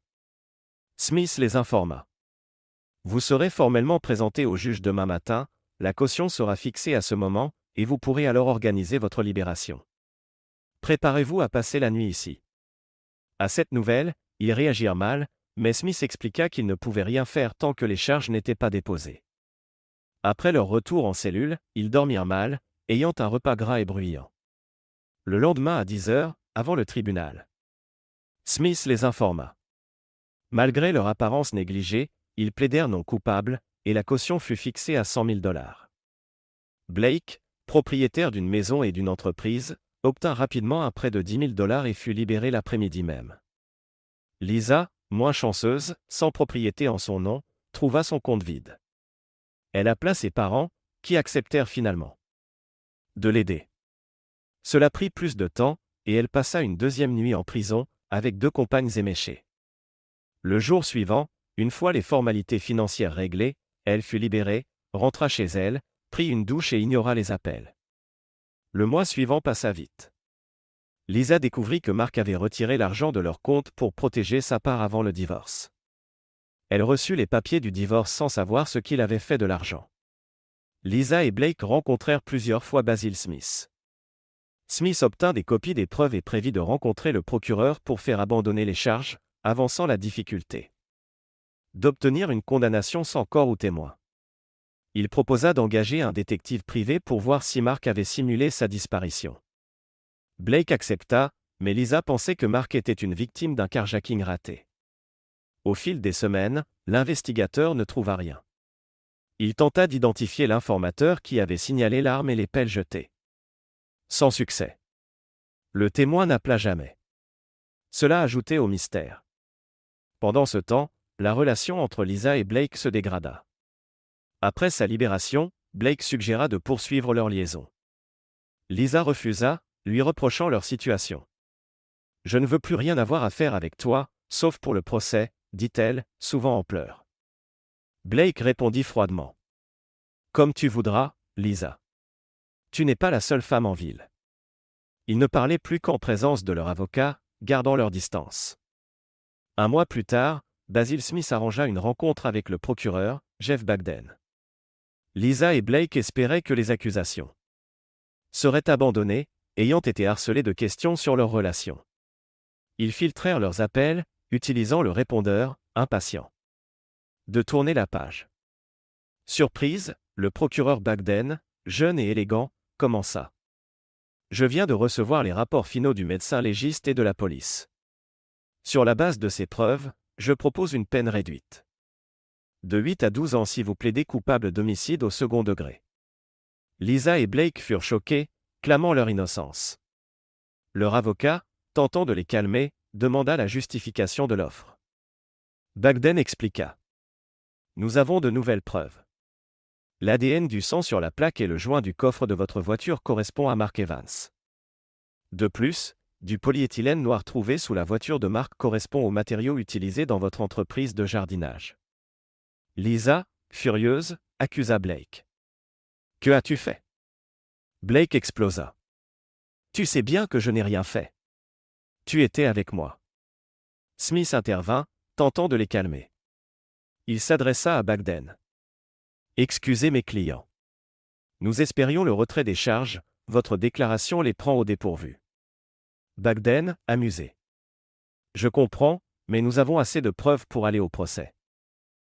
Smith les informa. Vous serez formellement présenté au juge demain matin, la caution sera fixée à ce moment, et vous pourrez alors organiser votre libération. Préparez-vous à passer la nuit ici. À cette nouvelle, ils réagirent mal, mais Smith expliqua qu'ils ne pouvaient rien faire tant que les charges n'étaient pas déposées. Après leur retour en cellule, ils dormirent mal, ayant un repas gras et bruyant. Le lendemain à 10 heures, avant le tribunal. Smith les informa. Malgré leur apparence négligée, ils plaidèrent non coupables, et la caution fut fixée à $100 000. Blake, propriétaire d'une maison et d'une entreprise, obtint rapidement un prêt de $10 000 et fut libéré l'après-midi même. Lisa, moins chanceuse, sans propriété en son nom, trouva son compte vide. Elle appela ses parents, qui acceptèrent finalement de l'aider. Cela prit plus de temps, et elle passa une deuxième nuit en prison, avec 2 compagnes éméchées. Le jour suivant, une fois les formalités financières réglées, elle fut libérée, rentra chez elle, prit une douche et ignora les appels. Le mois suivant passa vite. Lisa découvrit que Mark avait retiré l'argent de leur compte pour protéger sa part avant le divorce. Elle reçut les papiers du divorce sans savoir ce qu'il avait fait de l'argent. Lisa et Blake rencontrèrent plusieurs fois Basil Smith. Smith obtint des copies des preuves et prévit de rencontrer le procureur pour faire abandonner les charges, avançant la difficulté d'obtenir une condamnation sans corps ou témoin. Il proposa d'engager un détective privé pour voir si Mark avait simulé sa disparition. Blake accepta, mais Lisa pensait que Mark était une victime d'un carjacking raté. Au fil des semaines, l'investigateur ne trouva rien. Il tenta d'identifier l'informateur qui avait signalé l'arme et les pelles jetées. Sans succès. Le témoin n'appela jamais. Cela ajoutait au mystère. Pendant ce temps, la relation entre Lisa et Blake se dégrada. Après sa libération, Blake suggéra de poursuivre leur liaison. Lisa refusa, lui reprochant leur situation. « Je ne veux plus rien avoir à faire avec toi, sauf pour le procès, » dit-elle, souvent en pleurs. Blake répondit froidement. « Comme tu voudras, Lisa. Tu n'es pas la seule femme en ville. » Ils ne parlaient plus qu'en présence de leur avocat, gardant leur distance. Un mois plus tard, Basil Smith arrangea une rencontre avec le procureur, Jeff Bagden. Lisa et Blake espéraient que les accusations seraient abandonnées, ayant été harcelés de questions sur leur relation. Ils filtrèrent leurs appels, utilisant le répondeur, impatient de tourner la page. Surprise, le procureur Bagden, jeune et élégant, commença. « Je viens de recevoir les rapports finaux du médecin légiste et de la police. Sur la base de ces preuves, je propose une peine réduite. De 8 à 12 ans si vous plaidez coupable d'homicide au second degré. » Lisa et Blake furent choqués, clamant leur innocence. Leur avocat, tentant de les calmer, demanda la justification de l'offre. Bagden expliqua. « Nous avons de nouvelles preuves. L'ADN du sang sur la plaque et le joint du coffre de votre voiture correspond à Mark Evans. De plus, du polyéthylène noir trouvé sous la voiture de Mark correspond aux matériaux utilisés dans votre entreprise de jardinage. » Lisa, furieuse, accusa Blake. « Que as-tu fait » Blake explosa. « Tu sais bien que je n'ai rien fait. Tu étais avec moi. » Smith intervint, tentant de les calmer. Il s'adressa à Bagden. « Excusez mes clients. Nous espérions le retrait des charges, votre déclaration les prend au dépourvu. » Bagden, amusé. « Je comprends, mais nous avons assez de preuves pour aller au procès.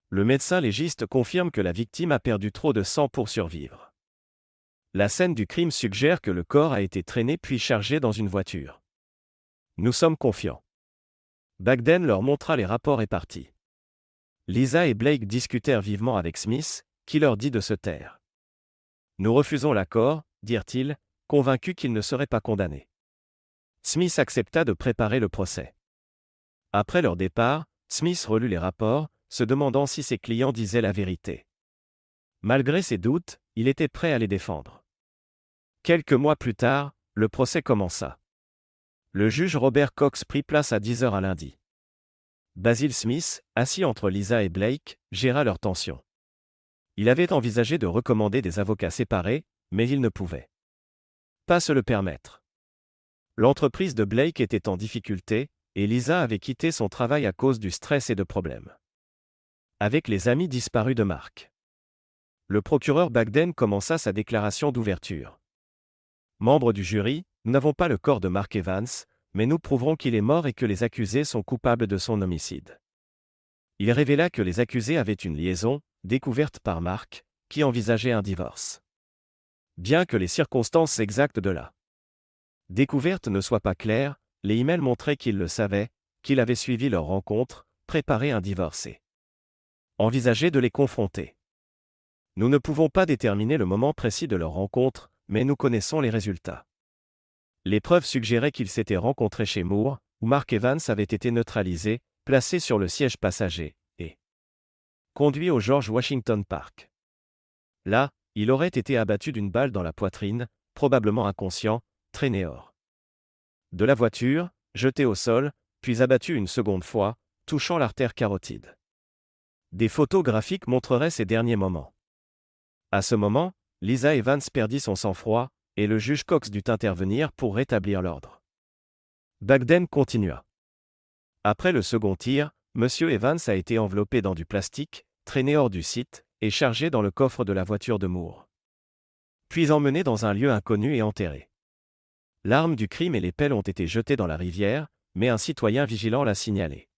Le médecin légiste confirme que la victime a perdu trop de sang pour survivre. La scène du crime suggère que le corps a été traîné puis chargé dans une voiture. Nous sommes confiants. » Bagden leur montra les rapports et partit. Lisa et Blake discutèrent vivement avec Smith, qui leur dit de se taire. « Nous refusons l'accord, » dirent-ils, convaincus qu'ils ne seraient pas condamnés. Smith accepta de préparer le procès. Après leur départ, Smith relut les rapports, se demandant si ses clients disaient la vérité. Malgré ses doutes, il était prêt à les défendre. Quelques mois plus tard, le procès commença. Le juge Robert Cox prit place à 10 heures un lundi. Basil Smith, assis entre Lisa et Blake, géra leur tension. Il avait envisagé de recommander des avocats séparés, mais il ne pouvait pas se le permettre. L'entreprise de Blake était en difficulté, et Lisa avait quitté son travail à cause du stress et de problèmes avec les amis disparus de Mark. Le procureur Bagden commença sa déclaration d'ouverture. Membres du jury, nous n'avons pas le corps de Mark Evans, mais nous prouverons qu'il est mort et que les accusés sont coupables de son homicide. Il révéla que les accusés avaient une liaison, découverte par Mark, qui envisageait un divorce. Bien que les circonstances exactes de la découverte ne soient pas claires, les emails montraient qu'il le savait, qu'il avait suivi leur rencontre, préparé un divorce et Envisagez de les confronter. Nous ne pouvons pas déterminer le moment précis de leur rencontre, mais nous connaissons les résultats. Les preuves suggéraient qu'ils s'étaient rencontrés chez Moore, où Mark Evans avait été neutralisé, placé sur le siège passager, et conduit au George Washington Park. Là, il aurait été abattu d'une balle dans la poitrine, probablement inconscient, traîné hors de la voiture, jeté au sol, puis abattu une seconde fois, touchant l'artère carotide. Des photos graphiques montreraient ces derniers moments. À ce moment, Lisa Evans perdit son sang-froid, et le juge Cox dut intervenir pour rétablir l'ordre. Bagden continua. Après le second tir, M. Evans a été enveloppé dans du plastique, traîné hors du site, et chargé dans le coffre de la voiture de Moore. Puis emmené dans un lieu inconnu et enterré. L'arme du crime et les pelles ont été jetées dans la rivière, mais un citoyen vigilant l'a signalé.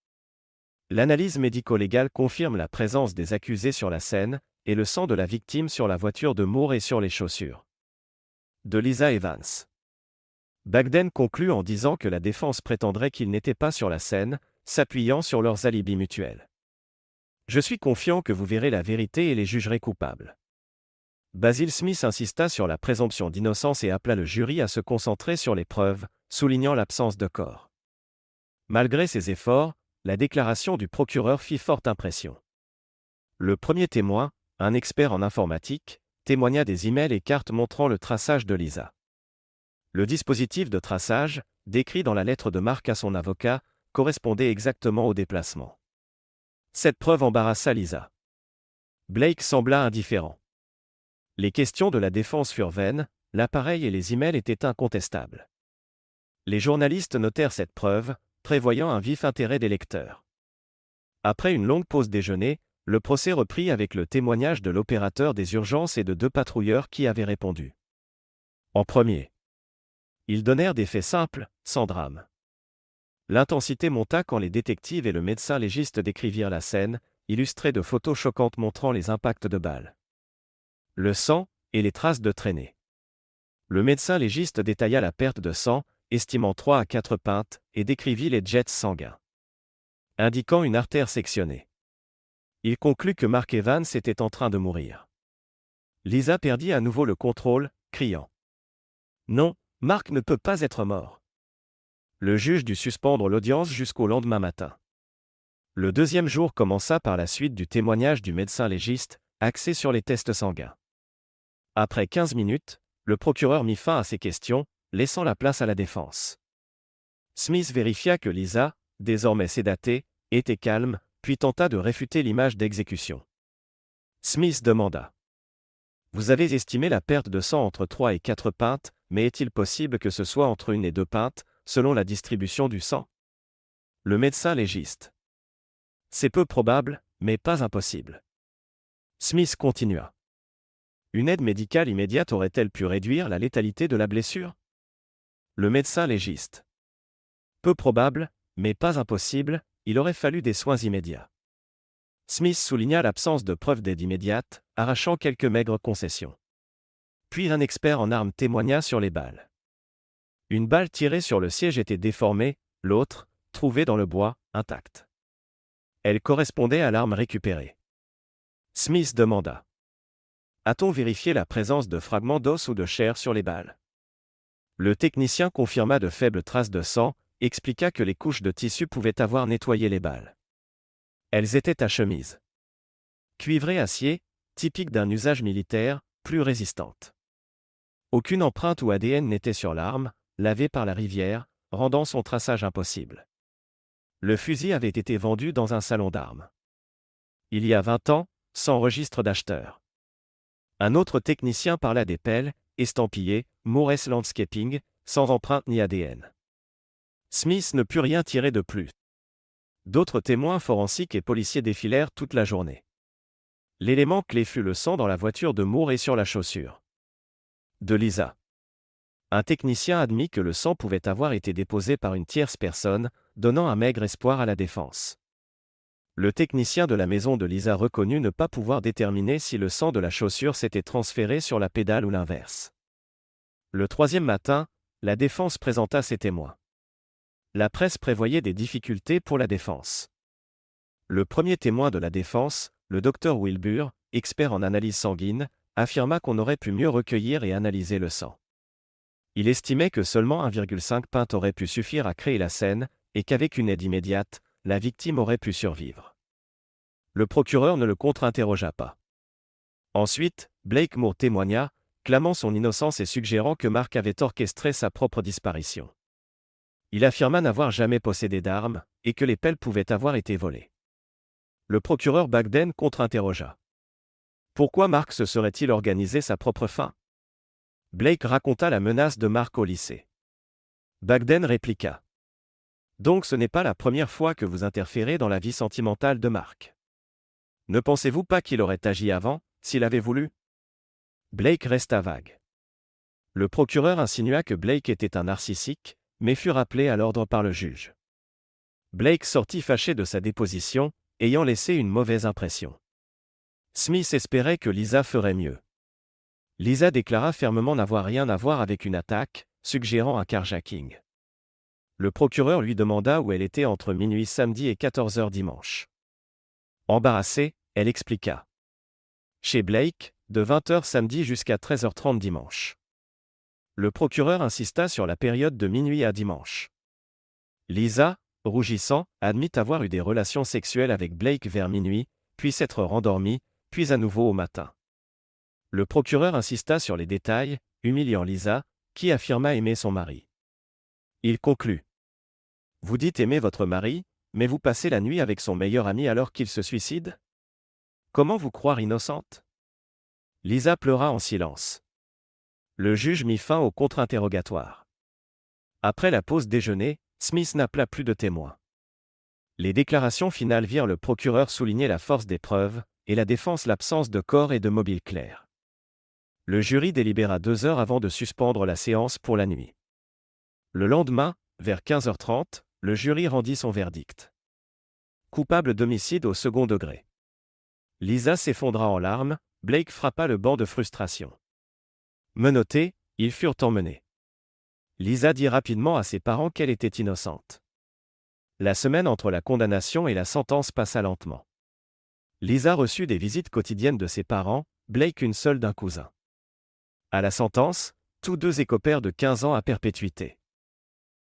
L'analyse médico-légale confirme la présence des accusés sur la scène, et le sang de la victime sur la voiture de Moore et sur les chaussures de Lisa Evans. Bagden conclut en disant que la défense prétendrait qu'ils n'étaient pas sur la scène, s'appuyant sur leurs alibis mutuels. Je suis confiant que vous verrez la vérité et les jugerez coupables. Basil Smith insista sur la présomption d'innocence et appela le jury à se concentrer sur les preuves, soulignant l'absence de corps. Malgré ses efforts, la déclaration du procureur fit forte impression. Le premier témoin, un expert en informatique, témoigna des emails et cartes montrant le traçage de Lisa. Le dispositif de traçage, décrit dans la lettre de Mark à son avocat, correspondait exactement au déplacement. Cette preuve embarrassa Lisa. Blake sembla indifférent. Les questions de la défense furent vaines, l'appareil et les emails étaient incontestables. Les journalistes notèrent cette preuve, prévoyant un vif intérêt des lecteurs. Après une longue pause déjeuner, le procès reprit avec le témoignage de l'opérateur des urgences et de 2 patrouilleurs qui avaient répondu. En premier, ils donnèrent des faits simples, sans drame. L'intensité monta quand les détectives et le médecin légiste décrivirent la scène, illustrée de photos choquantes montrant les impacts de balles, le sang et les traces de traînées. Le médecin légiste détailla la perte de sang, estimant 3 à 4 pintes, et décrivit les jets sanguins, indiquant une artère sectionnée. Il conclut que Mark Evans était en train de mourir. Lisa perdit à nouveau le contrôle, criant « Non, Mark ne peut pas être mort !» Le juge dut suspendre l'audience jusqu'au lendemain matin. Le deuxième jour commença par la suite du témoignage du médecin légiste, axé sur les tests sanguins. Après 15 minutes, le procureur mit fin à ses questions, laissant la place à la défense. Smith vérifia que Lisa, désormais sédatée, était calme, puis tenta de réfuter l'image d'exécution. Smith demanda « Vous avez estimé la perte de sang entre 3 et 4 pintes, mais est-il possible que ce soit entre 1 et 2 pintes, selon la distribution du sang ?» Le médecin légiste. « C'est peu probable, mais pas impossible. » Smith continua. Une aide médicale immédiate aurait-elle pu réduire la létalité de la blessure? Le médecin légiste. Peu probable, mais pas impossible, il aurait fallu des soins immédiats. Smith souligna l'absence de preuves d'aide immédiate, arrachant quelques maigres concessions. Puis un expert en armes témoigna sur les balles. Une balle tirée sur le siège était déformée, l'autre, trouvée dans le bois, intacte. Elle correspondait à l'arme récupérée. Smith demanda. A-t-on vérifié la présence de fragments d'os ou de chair sur les balles? Le technicien confirma de faibles traces de sang, expliqua que les couches de tissu pouvaient avoir nettoyé les balles. Elles étaient à chemise cuivrée acier, typique d'un usage militaire, plus résistante. Aucune empreinte ou ADN n'était sur l'arme, lavée par la rivière, rendant son traçage impossible. Le fusil avait été vendu dans un salon d'armes. Il y a 20 ans, sans registre d'acheteur. Un autre technicien parla des pelles, estampillées, Morris Landscaping, sans empreinte ni ADN. Smith ne put rien tirer de plus. D'autres témoins forensiques et policiers défilèrent toute la journée. L'élément clé fut le sang dans la voiture de Moore et sur la chaussure de Lisa. Un technicien admit que le sang pouvait avoir été déposé par une tierce personne, donnant un maigre espoir à la défense. Le technicien de la maison de Lisa reconnut ne pas pouvoir déterminer si le sang de la chaussure s'était transféré sur la pédale ou l'inverse. Le troisième matin, la défense présenta ses témoins. La presse prévoyait des difficultés pour la défense. Le premier témoin de la défense, le docteur Wilbur, expert en analyse sanguine, affirma qu'on aurait pu mieux recueillir et analyser le sang. Il estimait que seulement 1,5 pinte aurait pu suffire à créer la scène, et qu'avec une aide immédiate, la victime aurait pu survivre. Le procureur ne le contre-interrogea pas. Ensuite, Blake Moore témoigna, clamant son innocence et suggérant que Mark avait orchestré sa propre disparition. Il affirma n'avoir jamais possédé d'armes, et que les pelles pouvaient avoir été volées. Le procureur Bagden contre-interrogea. Pourquoi Mark se serait-il organisé sa propre fin? Blake raconta la menace de Mark au lycée. Bagden répliqua. Donc ce n'est pas la première fois que vous interférez dans la vie sentimentale de Mark. Ne pensez-vous pas qu'il aurait agi avant, s'il avait voulu? Blake resta vague. Le procureur insinua que Blake était un narcissique, mais fut rappelé à l'ordre par le juge. Blake sortit fâché de sa déposition, ayant laissé une mauvaise impression. Smith espérait que Lisa ferait mieux. Lisa déclara fermement n'avoir rien à voir avec une attaque, suggérant un carjacking. Le procureur lui demanda où elle était entre minuit samedi et 14h dimanche. Embarrassée, elle expliqua. Chez Blake, de 20h samedi jusqu'à 13h30 dimanche. Le procureur insista sur la période de minuit à dimanche. Lisa, rougissant, admit avoir eu des relations sexuelles avec Blake vers minuit, puis s'être rendormie, puis à nouveau au matin. Le procureur insista sur les détails, humiliant Lisa, qui affirma aimer son mari. Il conclut. Vous dites aimer votre mari, mais vous passez la nuit avec son meilleur ami alors qu'il se suicide? Comment vous croire innocente? Lisa pleura en silence. Le juge mit fin au contre-interrogatoire. Après la pause déjeuner, Smith n'appela plus de témoins. Les déclarations finales virent le procureur souligner la force des preuves, et la défense l'absence de corps et de mobile clair. Le jury délibéra 2 heures avant de suspendre la séance pour la nuit. Le lendemain, vers 15h30, le jury rendit son verdict. Coupable d'homicide au second degré. Lisa s'effondra en larmes, Blake frappa le banc de frustration. Menottés, ils furent emmenés. Lisa dit rapidement à ses parents qu'elle était innocente. La semaine entre la condamnation et la sentence passa lentement. Lisa reçut des visites quotidiennes de ses parents, Blake une seule d'un cousin. À la sentence, tous deux écopèrent de 15 ans à perpétuité.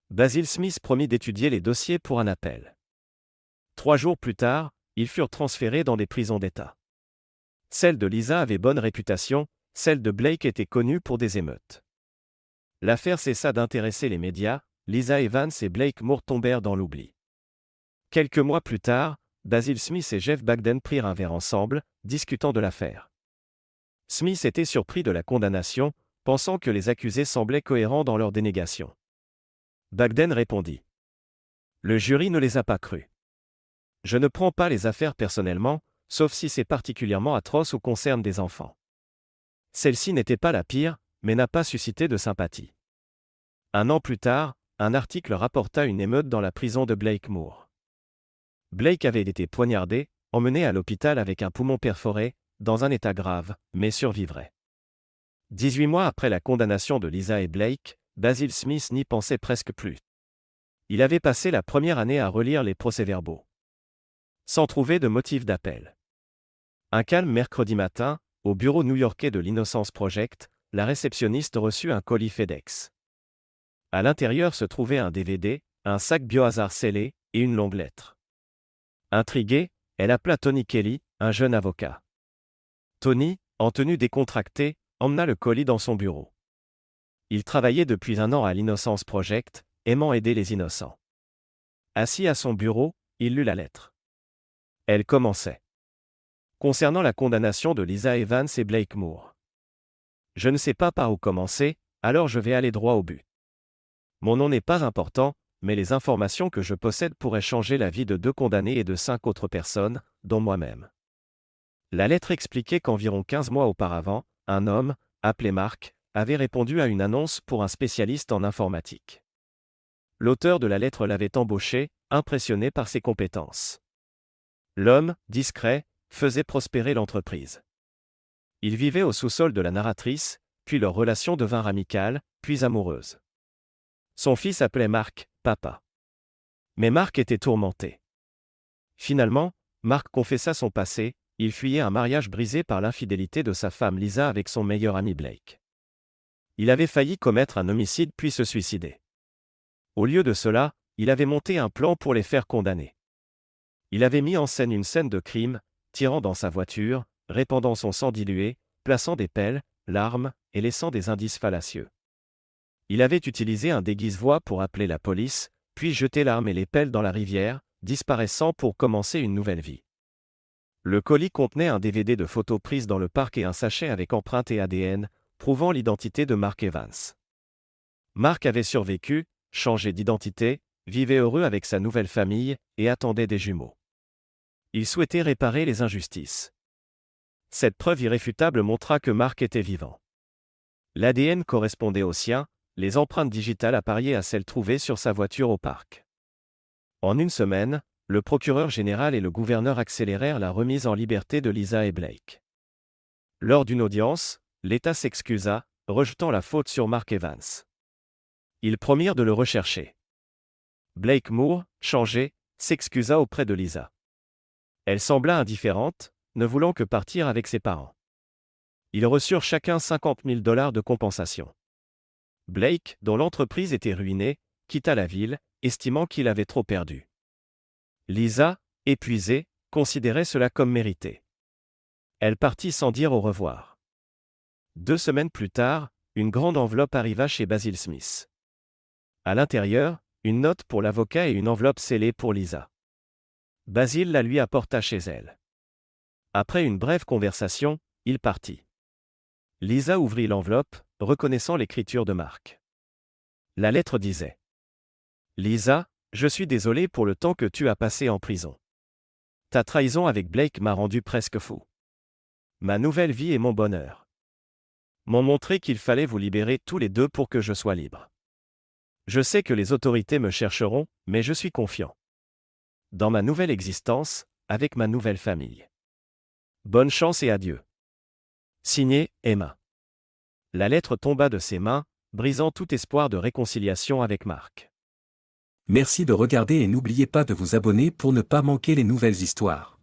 Basil Smith promit d'étudier les dossiers pour un appel. 3 jours plus tard, ils furent transférés dans des prisons d'État. Celle de Lisa avait bonne réputation, celle de Blake était connue pour des émeutes. L'affaire cessa d'intéresser les médias, Lisa Evans et Blake Moore tombèrent dans l'oubli. Quelques mois plus tard, Basil Smith et Jeff Bagden prirent un verre ensemble, discutant de l'affaire. Smith était surpris de la condamnation, pensant que les accusés semblaient cohérents dans leur dénégation. Bagden répondit. Le jury ne les a pas crus. Je ne prends pas les affaires personnellement, sauf si c'est particulièrement atroce ou concerne des enfants. Celle-ci n'était pas la pire, mais n'a pas suscité de sympathie. 1 an plus tard, un article rapporta une émeute dans la prison de Blake Moore. Blake avait été poignardé, emmené à l'hôpital avec un poumon perforé, dans un état grave, mais survivrait. 18 mois après la condamnation de Lisa et Blake, Basil Smith n'y pensait presque plus. Il avait passé la première année à relire les procès-verbaux. Sans trouver de motif d'appel. Un calme mercredi matin, au bureau new-yorkais de l'Innocence Project, la réceptionniste reçut un colis FedEx. À l'intérieur se trouvait un DVD, un sac biohazard scellé, et une longue lettre. Intriguée, elle appela Tony Kelly, un jeune avocat. Tony, en tenue décontractée, emmena le colis dans son bureau. Il travaillait depuis 1 an à l'Innocence Project, aimant aider les innocents. Assis à son bureau, il lut la lettre. Elle commençait. Concernant la condamnation de Lisa Evans et Blake Moore. Je ne sais pas par où commencer, alors je vais aller droit au but. Mon nom n'est pas important, mais les informations que je possède pourraient changer la vie de 2 condamnés et de 5 autres personnes, dont moi-même. La lettre expliquait qu'environ 15 mois auparavant, un homme, appelé Mark, avait répondu à une annonce pour un spécialiste en informatique. L'auteur de la lettre l'avait embauché, impressionné par ses compétences. L'homme, discret, faisait prospérer l'entreprise. Il vivait au sous-sol de la narratrice, puis leur relation devint amicale, puis amoureuse. Son fils appelait Mark, papa. Mais Mark était tourmenté. Finalement, Mark confessa son passé, il fuyait un mariage brisé par l'infidélité de sa femme Lisa avec son meilleur ami Blake. Il avait failli commettre un homicide puis se suicider. Au lieu de cela, il avait monté un plan pour les faire condamner. Il avait mis en scène une scène de crime, tirant dans sa voiture, répandant son sang dilué, plaçant des pelles, l'arme, et laissant des indices fallacieux. Il avait utilisé un déguise-voix pour appeler la police, puis jeté l'arme et les pelles dans la rivière, disparaissant pour commencer une nouvelle vie. Le colis contenait un DVD de photos prises dans le parc et un sachet avec empreintes et ADN, prouvant l'identité de Mark Evans. Mark avait survécu, changé d'identité, vivait heureux avec sa nouvelle famille, et attendait des jumeaux. Il souhaitait réparer les injustices. Cette preuve irréfutable montra que Mark était vivant. L'ADN correspondait au sien, les empreintes digitales appariaient à celles trouvées sur sa voiture au parc. En une semaine, le procureur général et le gouverneur accélérèrent la remise en liberté de Lisa et Blake. Lors d'une audience, l'État s'excusa, rejetant la faute sur Mark Evans. Ils promirent de le rechercher. Blake Moore, changé, s'excusa auprès de Lisa. Elle sembla indifférente, ne voulant que partir avec ses parents. Ils reçurent chacun $50 000 de compensation. Blake, dont l'entreprise était ruinée, quitta la ville, estimant qu'il avait trop perdu. Lisa, épuisée, considérait cela comme mérité. Elle partit sans dire au revoir. 2 semaines plus tard, une grande enveloppe arriva chez Basil Smith. À l'intérieur, une note pour l'avocat et une enveloppe scellée pour Lisa. Basil la lui apporta chez elle. Après une brève conversation, il partit. Lisa ouvrit l'enveloppe, reconnaissant l'écriture de Mark. La lettre disait : « Lisa, je suis désolé pour le temps que tu as passé en prison. Ta trahison avec Blake m'a rendu presque fou. Ma nouvelle vie est mon bonheur. M'ont montré qu'il fallait vous libérer tous les deux pour que je sois libre. Je sais que les autorités me chercheront, mais je suis confiant. Dans ma nouvelle existence, avec ma nouvelle famille. Bonne chance et adieu. Signé, Emma. » La lettre tomba de ses mains, brisant tout espoir de réconciliation avec Mark. Merci de regarder et n'oubliez pas de vous abonner pour ne pas manquer les nouvelles histoires.